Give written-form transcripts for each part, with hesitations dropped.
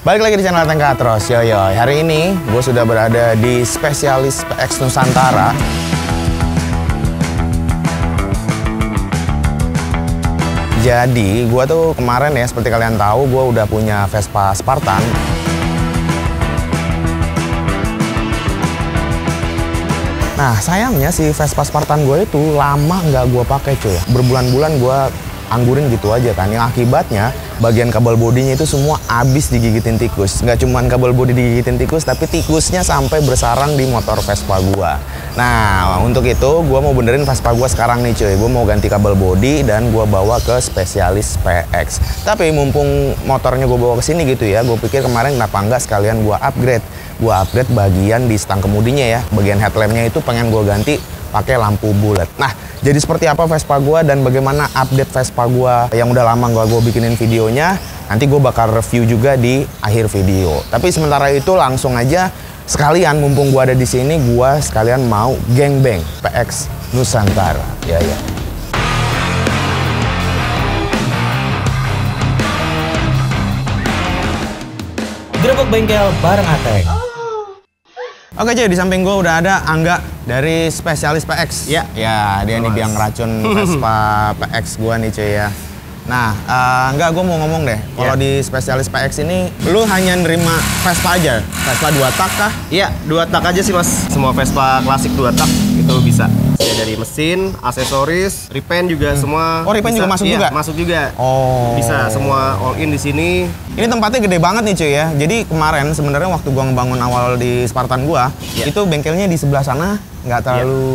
Balik lagi di channel Tengka Atros. Yo. Hari ini gue sudah berada di Spesialis PX Nusantara. Jadi gue tuh kemarin ya, seperti kalian tahu, gue udah punya Vespa Spartan. Nah sayangnya si Vespa Spartan gue itu lama nggak gue pakai cuy. Berbulan-bulan gue anggurin gitu aja kan. Yang akibatnya bagian kabel bodinya itu semua habis digigitin tikus. Nggak cuman kabel bodi digigitin tikus, tapi tikusnya sampai bersarang di motor Vespa gue. Nah untuk itu gue mau benerin Vespa gue sekarang nih cuy. Gue mau ganti kabel bodi dan gue bawa ke Spesialis PX. Tapi mumpung motornya gue bawa ke sini gitu ya, gue pikir kemarin kenapa nggak sekalian gue upgrade. Gue upgrade bagian di stang kemudinya ya. Bagian headlampnya itu pengen gue ganti pakai lampu bulat. Nah, jadi seperti apa Vespa gua dan bagaimana update Vespa gua yang udah lama gua bikinin videonya, nanti gue bakal review juga di akhir video. Tapi sementara itu langsung aja sekalian mumpung gua ada di sini, gua sekalian mau gangbang PX Nusantara. Ya. Gerebek bengkel bareng Ateng. Oke cuy, di samping gue udah ada Angga dari Spesialis PX. Ya, dia nih biang racun Vespa PX gue nih cuy ya. Nah, Angga, gue mau ngomong deh. Kalau di Spesialis PX ini, lu hanya nerima Vespa aja? Vespa 2 tak kah? Iya, 2 tak aja sih mas. Semua Vespa klasik 2 tak itu bisa. Ya, dari mesin, aksesoris, repaint juga semua. Oh, repaint juga masuk juga? Masuk juga. Oh. Bisa, semua all in di sini. Ini tempatnya gede banget nih cuy ya. Jadi kemarin sebenarnya waktu gua ngebangun awal di Spartan gua, itu bengkelnya di sebelah sana nggak terlalu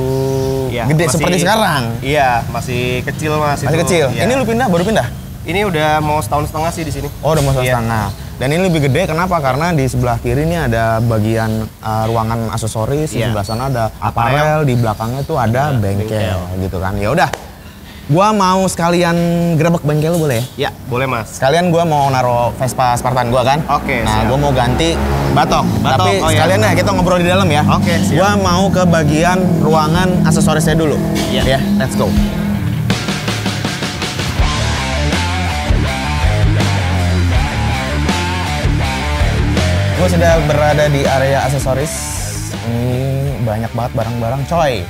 gede seperti sekarang. Iya, masih kecil mas. Masih kecil. Ya. Ini lu baru pindah? Ini udah mau setahun setengah sih di sini. Oh, udah mau setahun setengah. Dan ini lebih gede kenapa? Karena di sebelah kiri ini ada bagian ruangan aksesoris, di sebelah sana ada aparel, di belakangnya tuh ada bengkel gitu kan. Ya udah. Gua mau sekalian gerebek bengkel lu boleh ya? Ya, boleh mas. Sekalian gua mau naruh Vespa Spartan gua kan? Oke, nah, siap. gua mau ganti batok. Tapi sekalian deh kita ngobrol di dalam ya. Oke, siap. Gua mau ke bagian ruangan aksesorisnya dulu. Iya. Ya, let's go. Gue sudah berada di area aksesoris. Ini banyak banget barang-barang coy.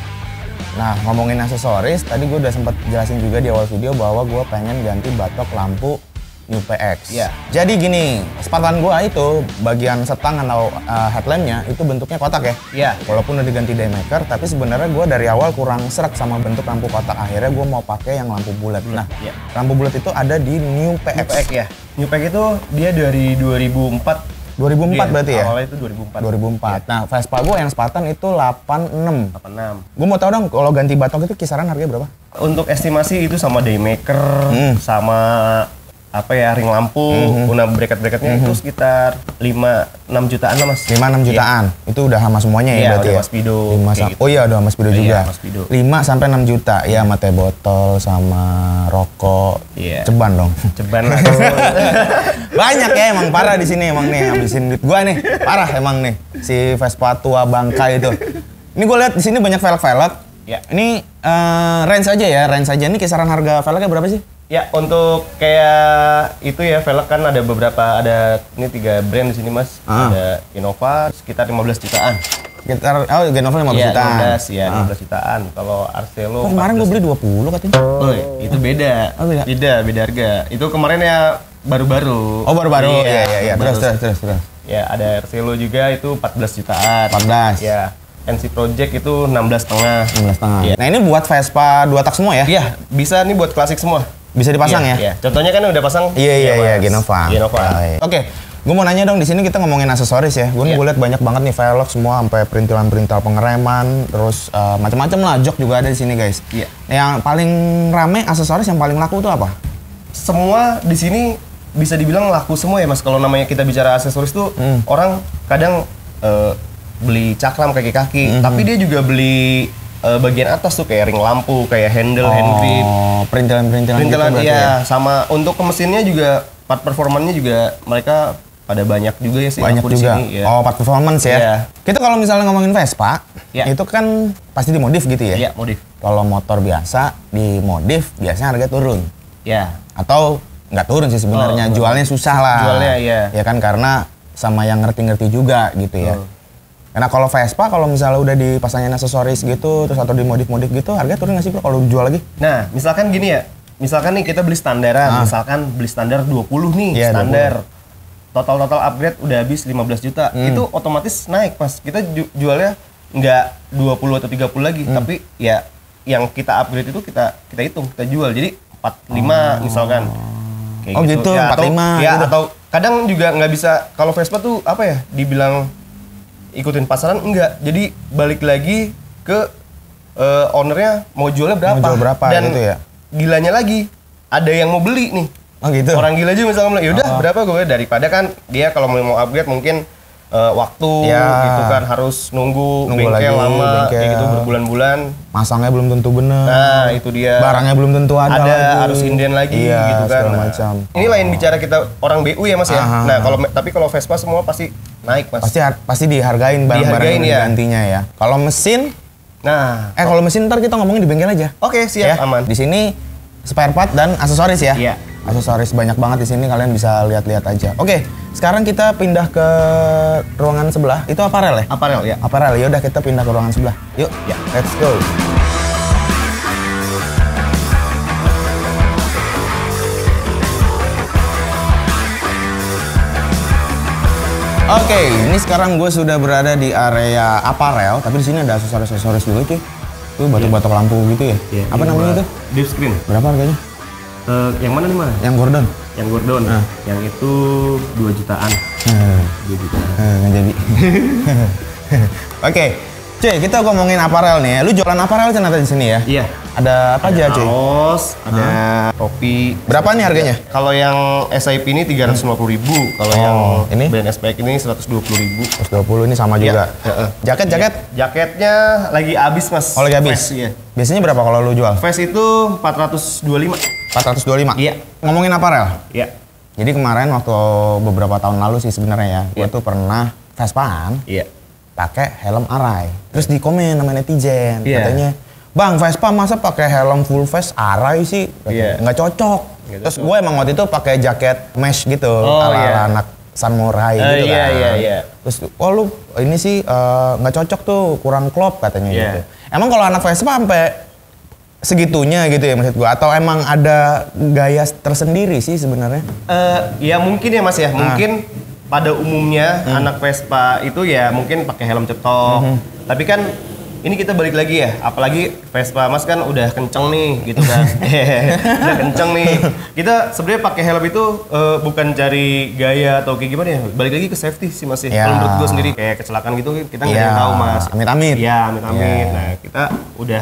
Nah, ngomongin aksesoris, tadi gue udah sempat jelasin juga di awal video bahwa gue pengen ganti batok lampu New PX. Iya. Jadi gini, Spartan gue itu bagian setang atau headlampnya itu bentuknya kotak ya. Iya. Walaupun udah diganti diemaker, tapi sebenarnya gue dari awal kurang serak sama bentuk lampu kotak. Akhirnya gue mau pakai yang lampu bulat. Nah, lampu bulat itu ada di New PX. ya. New PX itu dia dari 2004. 2004 berarti ya? Awalnya itu 2004. 2004. Nah, Vespa gue yang Spartan itu 86. 86. Gue mau tahu dong, kalau ganti batok itu kisaran harganya berapa? Untuk estimasi itu sama daymaker, sama apa ya, ring lampu, guna bracket-bracketnya itu sekitar 5-6 jutaan lah mas. 5-6 jutaan? Itu udah sama semuanya ya berarti ya? Speedo. Gitu. Oh iya, udah sama Speedo juga. Iya, Speedo. 5-6 juta, ya sama teh botol, sama rokok, ceban dong. Ceban lah. Banyak ya emang, parah di sini emang nih, habisin duit gua nih. Parah emang nih, si Vespa tua bangka itu. Ini gue lihat di sini banyak velg-velg. Ya. Ini range aja ya, range aja. Ini kisaran harga velgnya berapa sih? Ya, untuk kayak itu ya, velg kan ada beberapa, ada ini 3 brand di sini mas. Ada Innova sekitar 15 jutaan. Sekitar, oh Innova 15 jutaan? 15 jutaan. Kalau Arcelo kemarin gue beli 20 katanya. Oh, itu beda. Oh, beda harga. Itu kemarin ya baru-baru. Oh, baru-baru. Iya. Terus. Ya, ada Arcelo juga itu 14 jutaan. 14. Ya. NC Project itu 16,5. 16,5. Ya. Nah, ini buat Vespa 2 tak semua ya? Iya, bisa nih buat klasik semua. Bisa dipasang ya? Iya. Contohnya kan udah pasang. Iya, Genova. Genova. Oke, gue mau nanya dong, di sini kita ngomongin aksesoris ya. Gue lihat banyak banget nih velg semua, sampai perintilan-perintil pengereman, terus macam-macam lah, jok juga ada di sini guys. Iya. Yang paling rame aksesoris yang paling laku itu apa? Semua di sini bisa dibilang laku semua ya mas. Kalau namanya kita bicara aksesoris tuh orang kadang beli cakram kaki-kaki, tapi dia juga beli bagian atas tuh kayak ring lampu, kayak handle, hand grip. Perintilan gitu iya, sama untuk ke mesinnya juga, part performanya juga mereka pada banyak juga ya sih. Banyak juga. Disini, ya. Oh, part performance ya. Iya. Kita kalau misalnya ngomongin Vespa, itu kan pasti dimodif gitu ya? Iya, modif. Kalau motor biasa, dimodif biasanya harga turun. Ya. Atau nggak turun sih sebenarnya, jualnya susah lah. Jualnya iya. Ya kan karena sama yang ngerti-ngerti juga gitu ya. Karena kalau Vespa kalau misalnya udah dipasangin aksesoris gitu terus atau dimodif-modif gitu harga turun nggak sih bro kalau jual lagi? Nah, misalkan gini ya. Misalkan nih kita beli standaran, misalkan beli standar 20 nih, Iya, standar. Total upgrade udah habis 15 juta. Itu otomatis naik, Mas. Kita jualnya nggak 20 atau 30 lagi, tapi ya yang kita upgrade itu kita hitung, kita jual. Jadi 45 misalkan. Kayak Oh gitu, ya, 45 ya, gitu. atau kadang juga nggak bisa, kalau Vespa tuh apa ya, dibilang ikutin pasaran, enggak. Jadi balik lagi ke ownernya mau jualnya berapa. Mau jual berapa Dan gitu ya. gilanya lagi, ada yang mau beli nih. Oh gitu. Orang gila juga misalnya bilang, yaudah berapa gue, daripada kan dia kalau mau upgrade mungkin waktu Ya. gitu kan harus nunggu lagi, bengkel lama bengkel. kayak gitu berbulan-bulan. Masangnya belum tentu bener. Nah itu dia. Barangnya belum tentu ada lagi. Harus inden lagi Iya, gitu kan. segala Nah, macam. ini lain bicara kita orang BU ya Mas ya. Aha. Nah tapi kalau Vespa semua pasti naik Mas. Pasti dihargain barang-barang Dihargain, yang ya. digantinya ya. Kalau mesin, Nah kalau mesin ntar kita ngomongin di bengkel aja. oke siap, Ya. aman. Di sini spare part dan aksesoris ya. Iya. Aksesoris banyak banget di sini, kalian bisa lihat-lihat aja. Oke, sekarang kita pindah ke ruangan sebelah. Itu aparel ya? Aparel ya. Aparel. Ya udah kita pindah ke ruangan sebelah. Yuk, Ya. let's go. Oke, ini sekarang gue sudah berada di area aparel, tapi di sini ada aksesoris-aksesoris juga cuy. Tuh batok-batok lampu gitu ya. Iya, Apa namanya itu? Deep screen. Berapa harganya? Yang mana nih Mas? Yang Gordon? Yang Gordon. Yang itu 2 jutaan. 2 jutaan. Nggak jadi. Oke, cuy, kita ngomongin aparel nih. Lu jualan aparel ternyata di sini ya? Iya. Ada apa aja cuy? Kaos, ada topi. Berapa nih harganya? Kalau yang SIP ini 350.000, kalau yang ini? brand SPX ini 120.000. 120 ini sama juga. Heeh. Jaket? Jaketnya lagi habis Mas. Oh lagi habis? Vest, iya. Biasanya berapa kalau lu jual? Vest itu 425. 425? Iya. Ngomongin aparel? Iya. Jadi kemarin waktu beberapa tahun lalu sih sebenarnya ya, gue tuh pernah Vespaan Iya. pakai helm Arai. Terus di komen sama netizen, Iya. katanya, "Bang, Vespa masa pakai helm full face Arai sih?" Iya. Nggak cocok. Terus gue emang waktu itu pakai jaket mesh gitu, ala iya. anak samurai gitu Iya, kan. iya. Terus, "Oh lu ini sih nggak cocok tuh, kurang klop," katanya Iya. gitu. Emang kalau anak Vespa sampai segitunya gitu ya maksud gue? Atau emang ada gaya tersendiri sih sebenarnya? Ya mungkin ya Mas ya, mungkin pada umumnya anak Vespa itu ya mungkin pakai helm cetok. Tapi kan ini kita balik lagi ya, apalagi Vespa Mas kan udah kenceng nih gitu kan. Udah kenceng nih. Kita sebenarnya pakai helm itu bukan cari gaya atau kayak gimana ya, balik lagi ke safety sih Mas ya. Ya. Kalau menurut gue sendiri kayak kecelakaan gitu kita nggak ada yang Ya, tahu Mas. amit-amit. Iya, amit-amit. Ya. Nah, kita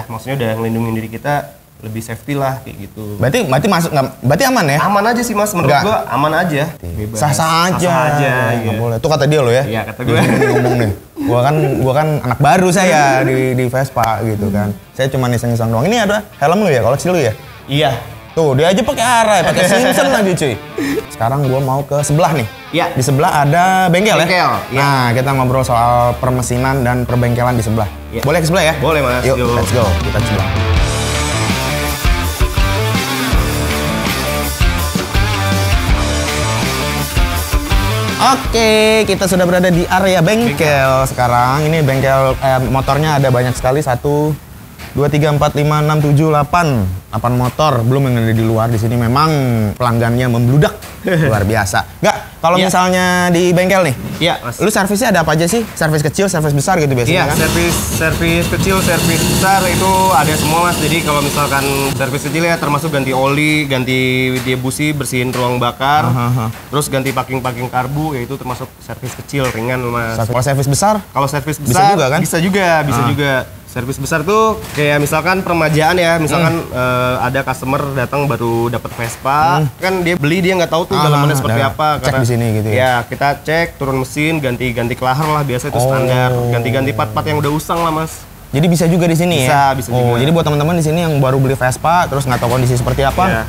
maksudnya udah ngelindungin diri kita lebih safety lah kayak gitu. Berarti masuk nggak? Berarti aman ya? Aman aja sih Mas, menurut Nggak. gua aman aja. Bebas. Sah-sah aja. Sah-sah aja, Nggak iya. boleh. Itu kata dia lo ya? Iya, kata gue. Dia ngomong nih. Gua kan anak baru saya di Vespa gitu kan. Saya cuma iseng-iseng doang. Ini ada helm lu ya, koleksi lu ya? Iya. Tuh, dia aja pakai Arai, pakai Simpson lagi cuy. Sekarang gua mau ke sebelah nih. Iya. Di sebelah ada bengkel ya? Bengkel, iya. Nah, kita ngobrol soal permesinan dan perbengkelan di sebelah. Iya. Boleh ke sebelah ya? Boleh, Mas. Yuk, Yuk. let's go. Kita ke sebelah. Oke, kita sudah berada di area bengkel sekarang. Ini bengkel motornya ada banyak sekali. 1, 2, 3, 4, 5, 6, 7, 8. 8 motor, belum yang ada di luar. Di sini memang pelanggannya membludak. Luar biasa. Nggak, kalau Iya. misalnya di bengkel nih, Iya, Mas. lu servisnya ada apa aja sih? Servis kecil, servis besar gitu biasanya Iya, kan? servis kecil, servis besar itu ada semua Mas. Jadi kalau misalkan servis kecil ya termasuk ganti oli, ganti dia busi, bersihin ruang bakar, terus ganti packing karbu, ya itu termasuk servis kecil ringan Mas. Kalau servis besar, Kalau servis Bisa besar juga kan? Bisa juga. Servis besar tuh kayak misalkan permajaan ya, misalkan ada customer datang baru dapat Vespa, kan dia beli dia nggak tahu tuh dalamannya seperti nah, apa. cek di sini gitu ya? Ya kita cek, turun mesin, ganti kelahar lah biasa itu standar, ganti part-part yang udah usang lah Mas. jadi bisa juga di sini ya? Bisa juga. Jadi buat teman-teman di sini yang baru beli Vespa, terus nggak tahu kondisi seperti apa, Iya.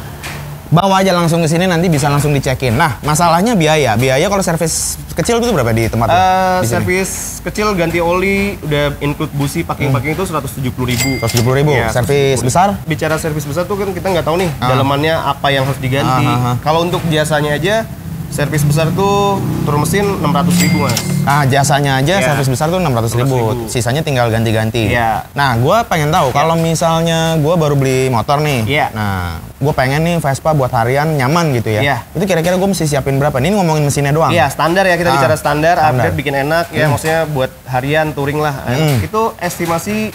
Bawa aja langsung ke sini, nanti bisa langsung dicekin. Nah, masalahnya biaya. Biaya kalau servis kecil itu berapa di tempat lu? Di sini? Servis kecil ganti oli, udah include busi, packing itu 170.000. 170.000. Iya. Servis besar? Bicara servis besar tuh kan kita nggak tahu nih dalamannya apa yang harus diganti. Kalau untuk jasanya aja, servis besar tuh turun mesin 600.000 mas. Ah, jasanya aja servis besar tuh 600.000. 600.000. Sisanya tinggal ganti-ganti. Iya. Nah, gue pengen tahu kalau misalnya gue baru beli motor nih. Iya. Nah, gue pengen nih Vespa buat harian nyaman gitu ya. Iya. Itu kira-kira gue mesti siapin berapa? Ini ngomongin mesinnya doang. Iya, standar ya, kita bicara standar, upgrade bikin enak ya, Hmm. maksudnya buat harian touring lah. Itu estimasi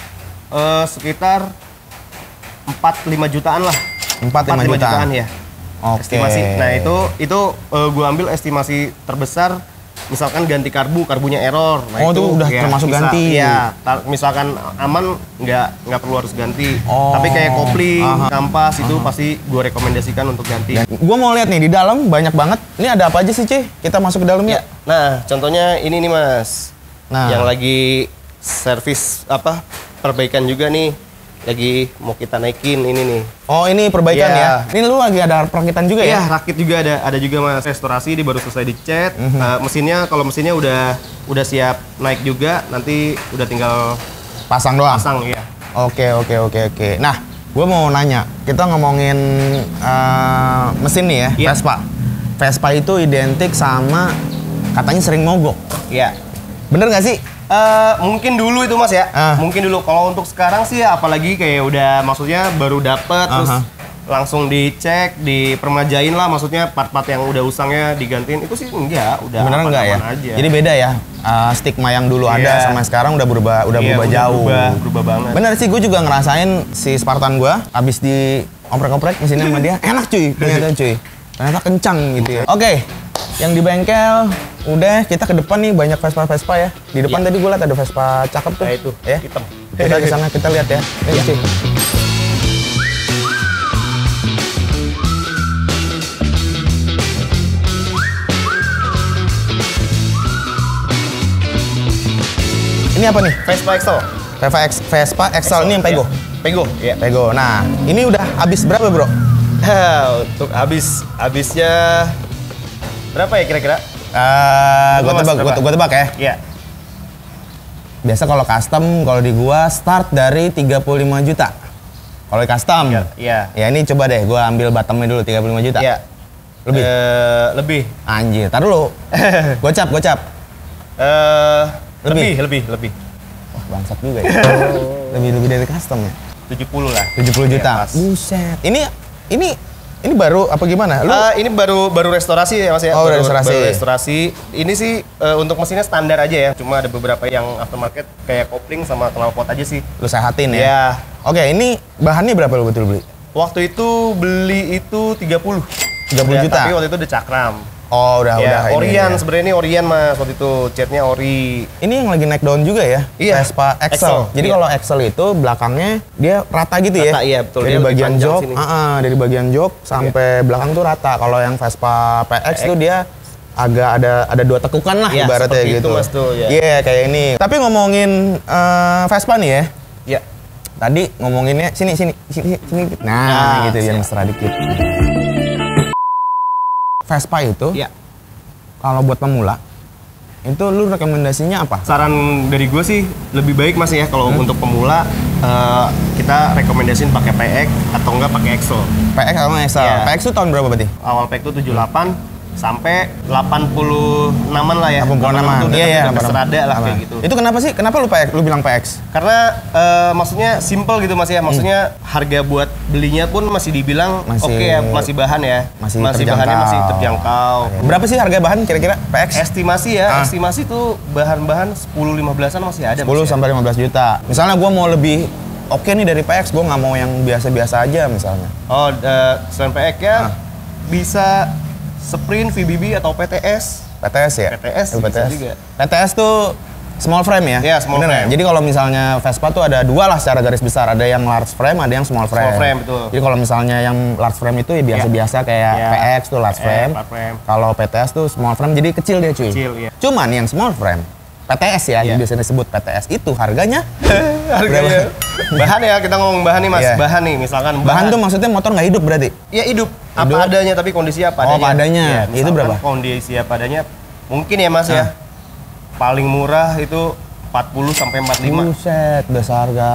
sekitar 4-5 jutaan lah. 4-5 jutaan ya. Oke. Estimasi. Nah, itu gua ambil estimasi terbesar, misalkan ganti karbunya error. Nah, Oh, itu udah termasuk ganti. Iya, misalkan aman nggak perlu harus ganti. Oh. Tapi kayak kopling, kampas itu pasti gua rekomendasikan untuk ganti. Gue mau lihat nih di dalam banyak banget. Ini ada apa aja sih, Ci? Kita masuk ke dalam ya. Nah, contohnya ini nih Mas. Nah. Yang lagi servis perbaikan juga nih. Lagi mau kita naikin ini nih. Oh, ini perbaikan Iya. ya. Ini lu lagi ada perakitan juga Iya, ya? rakit juga ada juga Mas. Restorasi dia baru selesai dicat. Mesinnya udah siap naik juga, nanti udah tinggal Pasang doang. pasang ya. Oke. Nah, gue mau nanya. Kita ngomongin mesin nih ya, Iya. Vespa. Vespa itu identik sama katanya sering mogok. Iya. Bener nggak sih? Mungkin dulu itu Mas ya. Mungkin dulu. Kalau untuk sekarang sih ya, apalagi kayak udah maksudnya baru dapet terus langsung dicek, dipermajain lah, maksudnya part-part yang udah usangnya digantiin, itu sih enggak, udah Bener nggak ya? aja. Jadi beda ya, stigma yang dulu ada Iya. sama sekarang udah berubah Iya, berubah jauh. berubah banget. Bener sih, gue juga ngerasain si Spartan gue abis di oprek-oprek mesinnya sama dia enak cuy, ternyata cuy. Ternyata kencang gitu ya. Oke, yang di bengkel udah, kita ke depan nih banyak Vespa ya. Di depan tadi gue liat ada Vespa cakep tuh. Nah, itu ya. hitam. Kita ke sana kita lihat ya. Ini cuy. Ini apa nih? Vespa Excel. Vespa Excel ini yang Pego. Pego, ya. Pego. Nah, ini udah habis berapa, Bro? Untuk habisnya berapa ya kira-kira? Gua tebak ya. Iya. Biasa kalau custom, kalau di gua start dari 35 juta. Kalau di custom. Iya. Ya ini coba deh, gua ambil bottomnya dulu 35 juta. Iya. Lebih? Lebih. Anjir, tar dulu. Gocap. Lebih. Wah, bangsat juga ya. lebih dari custom ya. 70 lah. 70 juta. Iya, pas. Buset. Ini baru apa gimana? Lu Ini baru restorasi ya Mas ya. Oh, baru restorasi. restorasi. Ini sih untuk mesinnya standar aja ya. Cuma ada beberapa yang aftermarket kayak kopling sama knalpot aja sih. lu sehatin ya? Iya. Oke, ini bahannya berapa lu betul beli? Waktu itu beli itu 30. 30 juta? Tapi waktu itu udah cakram. Oh, udah Ya, ini Orion ya. sebenarnya ini Orion Mas waktu itu, catnya ori. Ini yang lagi naik daun juga ya? Iya. Vespa Excel. Excel, Jadi iya. kalau Excel itu belakangnya dia rata gitu ya? Rata, iya, betul. Dari Dia lebih bagian panjang jok, sini. dari bagian jok sampai belakang tuh rata. Kalau yang Vespa PX tuh dia agak ada dua tekukan lah Iya, ibaratnya seperti gitu. itu, Mas, tuh, ya. Iya, kayak ini. Tapi ngomongin Vespa nih ya. Iya. Tadi ngomonginnya sini. Nah, gitu biar siap. mesra dikit. Vespa itu Iya. kalau buat pemula itu lu rekomendasinya apa? Saran dari gue sih lebih baik Mas ya kalau untuk pemula kita rekomendasiin pakai PX atau enggak pakai Excel. PX sama Excel. Iya. PX itu tahun berapa berarti? Awal PX itu 78 sampai 86-an lah ya. 86-an. Itu Iya, udah serada lah Apa? kayak gitu. Itu kenapa sih? Kenapa lu PX? Lu bilang PX? Karena maksudnya simple gitu Mas ya. Maksudnya harga buat belinya pun masih dibilang Masih- oke ya, masih bahan ya. Masih bahannya terjangkau. masih terjangkau. Berapa sih harga bahan kira-kira PX? Estimasi ya, estimasi tuh bahan-bahan 10-15an masih ada 10 Mas, ya. sampai 15 juta. Misalnya gua mau lebih oke nih dari PX, gua nggak mau yang biasa-biasa aja misalnya. Oh, selain PX ya bisa Sprint, VBB atau PTS. PTS ya? PTS bisa juga. PTS tuh small frame ya? Iya, small Bener nggak? frame. Jadi kalau misalnya Vespa tuh ada dua lah secara garis besar. Ada yang large frame, ada yang small frame. Small frame, betul. Jadi kalau misalnya yang large frame itu ya biasa-biasa kayak Iya. PX tuh large frame. large frame. Kalau PTS tuh small frame jadi kecil dia cuy. Kecil, iya. Cuman yang small frame PTS ya, yang biasanya disebut PTS itu harganya Harganya. Bahan ya, kita ngomong bahan nih Mas. Iya. Bahan nih, misalkan bahan tuh maksudnya motor nggak hidup berarti? Ya hidup. Apa adanya, tapi kondisi apa adanya. Oh, apa adanya. Ya, Itu berapa? Kondisi apa adanya. Mungkin ya Mas ya. Paling murah itu 40 sampai 45. Buset, dasar harga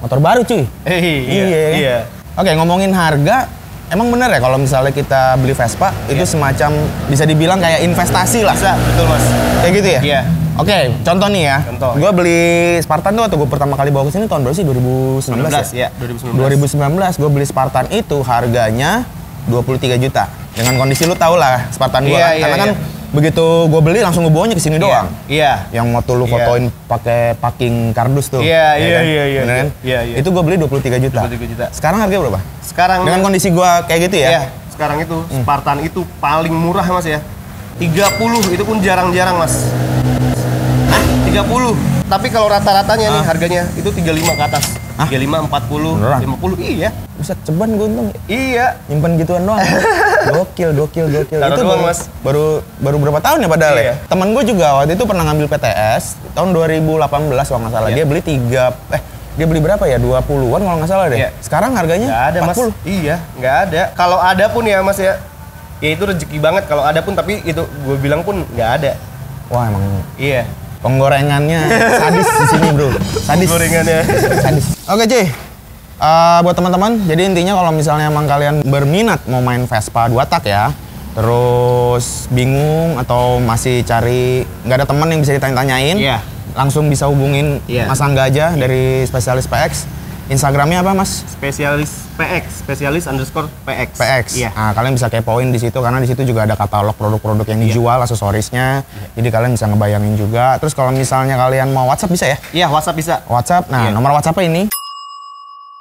motor baru cuy. Iya. Oke, ngomongin harga, emang bener ya kalau misalnya kita beli Vespa itu semacam bisa dibilang kayak investasi lah. Bisa, betul Mas. Kayak gitu ya? Iya. Oke, contoh nih ya. Contoh. Gue beli Spartan tuh waktu gue pertama kali bawa ke sini tahun berapa sih? 2019 ya? 2019 gue beli Spartan itu harganya 23 juta. Dengan kondisi lu tau lah Spartan gue kan. Karena kan begitu gue beli langsung gue bawanya ke sini doang. Iya. Yang waktu lu fotoin pakai packing kardus tuh. Iya. Itu gue beli 23 juta. 23 juta. Sekarang harganya berapa? Sekarang dengan kondisi gue kayak gitu ya? Iya. Sekarang itu Spartan itu paling murah Mas ya. 30 itu pun jarang-jarang Mas. 30. Tapi kalau rata-ratanya nih harganya itu 35 ke atas. 35, 40, beneran? 50. Iya. Bisa ceban gue untung. Iya. Nyimpen gituan doang. Gokil. Taruh Itu doang, Mas. baru berapa tahun ya padahal ya? Iya. Temen gue juga waktu itu pernah ngambil PTS tahun 2018 kalau nggak salah. Dia beli dia beli berapa ya? 20-an kalau nggak salah deh. Iya. Sekarang harganya Nggak ada 40. Mas. Iya, nggak ada. Kalau ada pun ya Mas ya. Ya itu rezeki banget kalau ada pun, tapi itu gue bilang pun nggak ada. Wah, emang Iya. penggorengannya sadis di sini, Bro. Sadis. Gorengannya. Sadis. Oke, cuy. Buat teman-teman, jadi intinya kalau misalnya emang kalian berminat mau main Vespa 2 tak ya, terus bingung atau masih cari nggak ada teman yang bisa ditanya-tanyain, langsung bisa hubungin Mas Angga aja dari Spesialis PX. Instagramnya apa Mas? Spesialis PX, _PX. PX. Iya. Nah, kalian bisa kepoin di situ karena di situ juga ada katalog produk-produk yang dijual, aksesorisnya. Jadi kalian bisa ngebayangin juga. Terus kalau misalnya kalian mau WhatsApp bisa ya? Iya, WhatsApp bisa. WhatsApp. Nah, nomor WhatsApp-nya ini.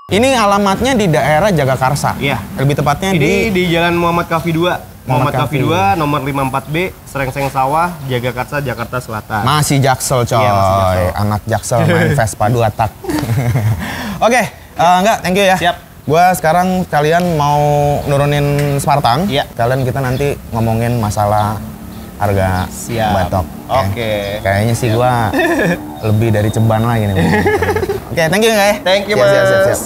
Ini alamatnya di daerah Jagakarsa. Iya. Lebih tepatnya di Jalan Muhammad Kafi 2. Muhammad Kafi 2, nomor 54B, Serengseng Sawah, Jagakarsa, Jakarta Selatan. Masih Jaksel, coy. Iya, masih Jaksel. Anak Jaksel main Vespa 2 tak. Oke, enggak, thank you ya. Siap. Gua sekarang kalian mau nurunin Spartan. Iya. Kalian kita nanti ngomongin masalah harga batok. Oke. Kayaknya sih gua lebih dari ceban lagi nih. Oke, thank you ya. Thank you, Siap. Mas.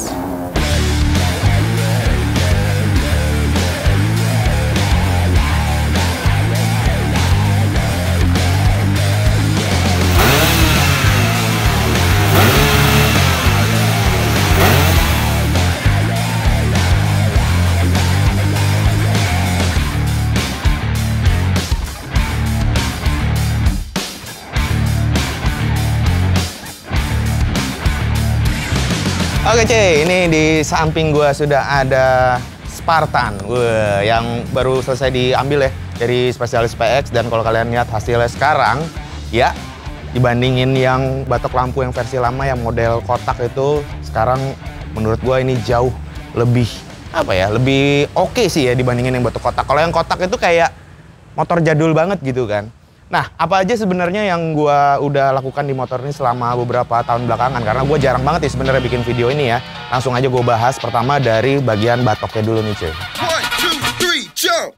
Oke cuy, ini di samping gua sudah ada Spartan, yang baru selesai diambil ya dari Spesialis PX. Dan kalau kalian lihat hasilnya sekarang, ya dibandingin yang batok lampu yang versi lama yang model kotak itu, sekarang menurut gua ini jauh lebih lebih oke sih ya dibandingin yang batok kotak. Kalau yang kotak itu kayak motor jadul banget gitu kan. Nah, apa aja sebenarnya yang gue udah lakukan di motor ini selama beberapa tahun belakangan? Karena gue jarang banget sih sebenarnya bikin video ini ya. Langsung aja gue bahas pertama dari bagian batoknya dulu nih cuy. 1, 2, 3, jump!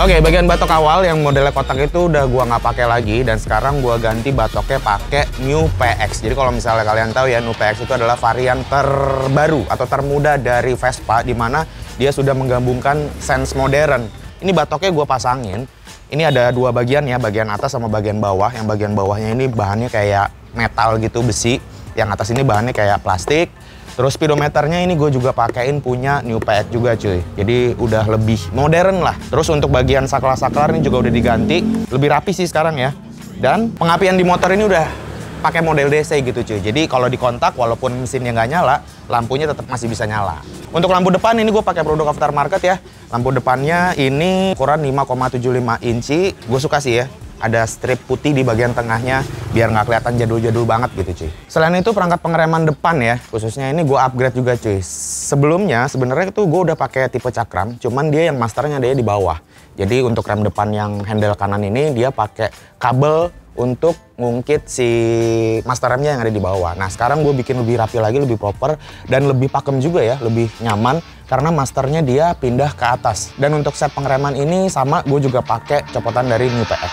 Oke, bagian batok awal yang modelnya kotak itu udah gua nggak pakai lagi, dan sekarang gua ganti batoknya pakai New PX. Jadi kalau misalnya kalian tahu ya, New PX itu adalah varian terbaru atau termuda dari Vespa, di mana dia sudah menggabungkan sense modern. Ini batoknya gua pasangin. Ini ada dua bagian ya, bagian atas sama bagian bawah. Yang bagian bawahnya ini bahannya kayak metal gitu, besi. Yang atas ini bahannya kayak plastik. Terus speedometernya ini gue juga pakein punya New PX juga cuy. Jadi udah lebih modern lah. Terus untuk bagian saklar-saklar ini juga udah diganti. Lebih rapi sih sekarang ya. Dan pengapian di motor ini udah pakai model DC gitu cuy. Jadi kalau dikontak walaupun mesinnya nggak nyala, lampunya tetap masih bisa nyala. Untuk lampu depan ini gue pakai produk aftermarket ya. Lampu depannya ini ukuran 5,75 inci. Gue suka sih ya. Ada strip putih di bagian tengahnya biar nggak kelihatan jadul-jadul banget gitu cuy. Selain itu perangkat pengereman depan ya, khususnya ini gue upgrade juga cuy. Sebelumnya sebenarnya itu gue udah pakai tipe cakram, cuman dia yang masternya dia di bawah. Jadi untuk rem depan yang handle kanan ini dia pakai kabel untuk ngungkit si master remnya yang ada di bawah. Nah sekarang gue bikin lebih rapi lagi, lebih proper, dan lebih pakem juga ya, lebih nyaman karena masternya dia pindah ke atas. Dan untuk set pengereman ini sama, gue juga pakai copotan dari New PX.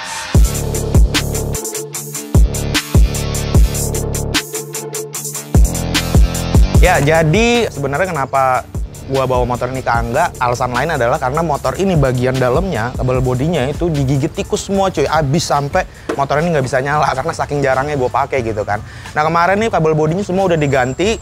Ya jadi sebenarnya kenapa gua bawa motor ini ke Angga, alasan lain adalah karena motor ini bagian dalamnya, kabel bodinya itu digigit tikus semua cuy, abis sampai motor ini nggak bisa nyala karena saking jarangnya gue pakai gitu kan. Nah kemarin nih kabel bodinya semua udah diganti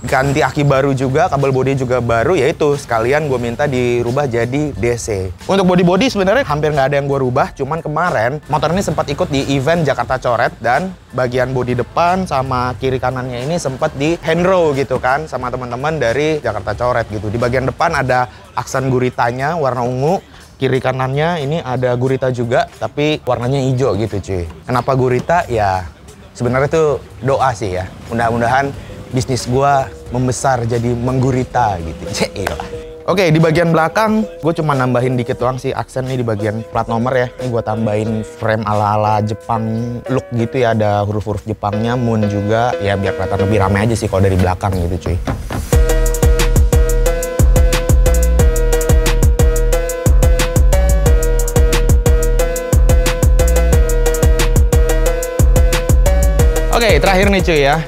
aki baru juga, kabel bodi juga baru, yaitu sekalian gue minta dirubah jadi DC. Untuk bodi-bodi sebenarnya hampir nggak ada yang gue rubah, cuman kemarin motor ini sempat ikut di event Jakarta Coret dan bagian bodi depan sama kiri kanannya ini sempat di handrow gitu kan sama teman-teman dari Jakarta Coret gitu. Di bagian depan ada aksen guritanya warna ungu, kiri kanannya ini ada gurita juga tapi warnanya hijau gitu cuy. Kenapa gurita? Ya sebenarnya tuh doa sih ya. Mudah-mudahan bisnis gua membesar jadi menggurita gitu. Cailah. Oke, di bagian belakang gue cuma nambahin dikit doang sih aksen nih di bagian plat nomor ya. Ini gue tambahin frame ala-ala Jepang look gitu ya, ada huruf-huruf Jepangnya, moon juga. Ya biar kelihatan lebih ramai aja sih kalau dari belakang gitu cuy. Oke, terakhir nih cuy ya.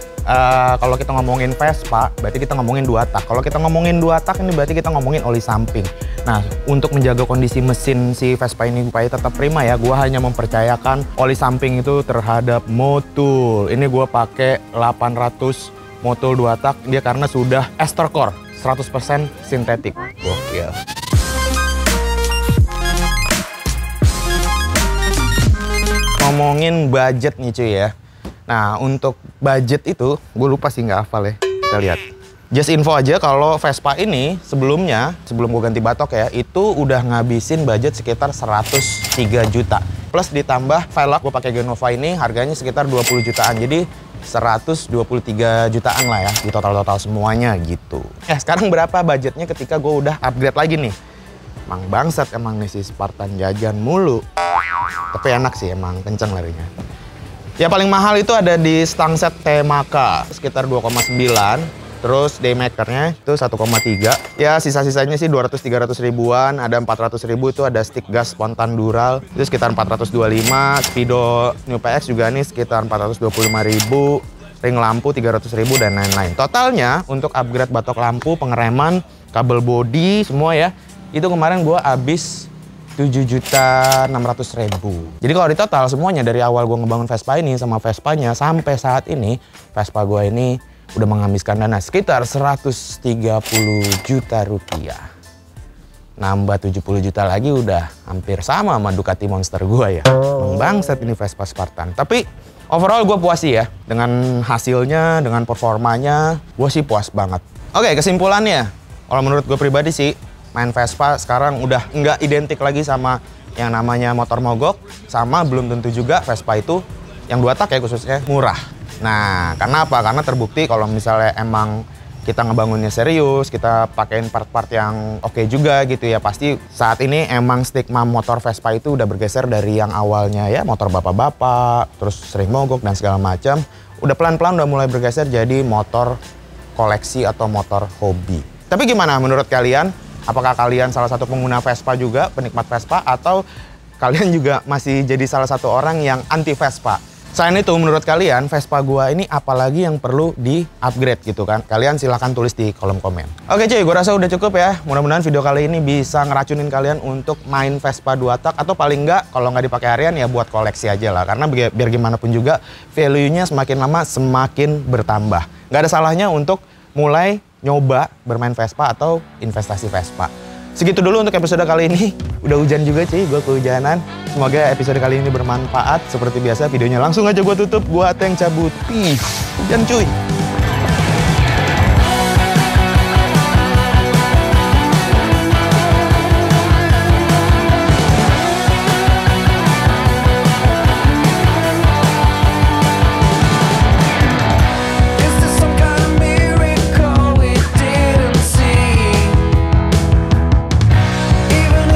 Kalau kita ngomongin Vespa, berarti kita ngomongin 2 tak. Kalau kita ngomongin 2 tak, ini berarti kita ngomongin oli samping. Nah, untuk menjaga kondisi mesin si Vespa ini supaya tetap prima ya, gua hanya mempercayakan oli samping itu terhadap Motul. Ini gua pakai 800 Motul 2 tak, dia karena sudah ester core, 100% sintetik. Gokil. Ngomongin budget nih cuy ya. Nah, untuk budget itu, gue lupa sih nggak hafal ya. Kita lihat. Just info aja kalau Vespa ini sebelumnya, sebelum gue ganti batok ya, itu udah ngabisin budget sekitar 103 juta. Plus ditambah velg, gue pakai Genova ini harganya sekitar 20 jutaan. Jadi 123 jutaan lah ya di total-total semuanya gitu. Sekarang berapa budgetnya ketika gue udah upgrade lagi nih? Emang bangsat emang nih si Spartan jajan mulu. Tapi enak sih emang, kenceng larinya. Ya paling mahal itu ada di Stangset Temaka sekitar 2,9. Terus daymakernya itu 1,3. Ya sisa-sisanya sih 200-300 ribuan. Ada 400 ribu itu ada stick gas spontan Dural. Itu sekitar 425. Speedo New PX juga nih sekitar 425 ribu. Ring lampu 300 ribu dan lain-lain. Totalnya untuk upgrade batok lampu, pengereman, kabel bodi semua ya. Itu kemarin gua habis 7.600.000. Jadi kalau di total semuanya dari awal gue ngebangun Vespa ini sama Vespanya sampai saat ini, Vespa gue ini udah menghabiskan dana sekitar 130 juta rupiah. Nambah 70 juta lagi udah hampir sama sama Ducati Monster gue ya. Bangsat ini Vespa Spartan. Tapi overall gue puas sih ya. Dengan hasilnya, dengan performanya, gue sih puas banget. Oke, kesimpulannya. Kalau menurut gue pribadi sih, main Vespa sekarang udah nggak identik lagi sama yang namanya motor mogok, sama belum tentu juga Vespa itu yang 2 tak ya khususnya murah. Nah, karena apa? Karena terbukti kalau misalnya emang kita ngebangunnya serius, kita pakein part-part yang oke juga gitu ya, pasti saat ini emang stigma motor Vespa itu udah bergeser dari yang awalnya ya motor bapak-bapak, terus sering mogok dan segala macam, udah pelan-pelan udah mulai bergeser jadi motor koleksi atau motor hobi. Tapi gimana menurut kalian? Apakah kalian salah satu pengguna Vespa juga, penikmat Vespa, atau kalian juga masih jadi salah satu orang yang anti Vespa? Selain itu, menurut kalian Vespa gua ini apalagi yang perlu di-upgrade gitu kan? Kalian silahkan tulis di kolom komen. Oke cuy, gua rasa udah cukup ya. Mudah-mudahan video kali ini bisa ngeracunin kalian untuk main Vespa 2 tak, atau paling nggak kalau nggak dipakai harian ya buat koleksi aja lah. Karena biar gimana pun juga value-nya semakin lama semakin bertambah. Nggak ada salahnya untuk mulai nyoba bermain Vespa atau investasi Vespa. Segitu dulu untuk episode kali ini. Udah hujan juga cuy, gue kehujanan. Semoga episode kali ini bermanfaat. Seperti biasa videonya langsung aja gue tutup. Gue Ateng cabut. Hujan cuy.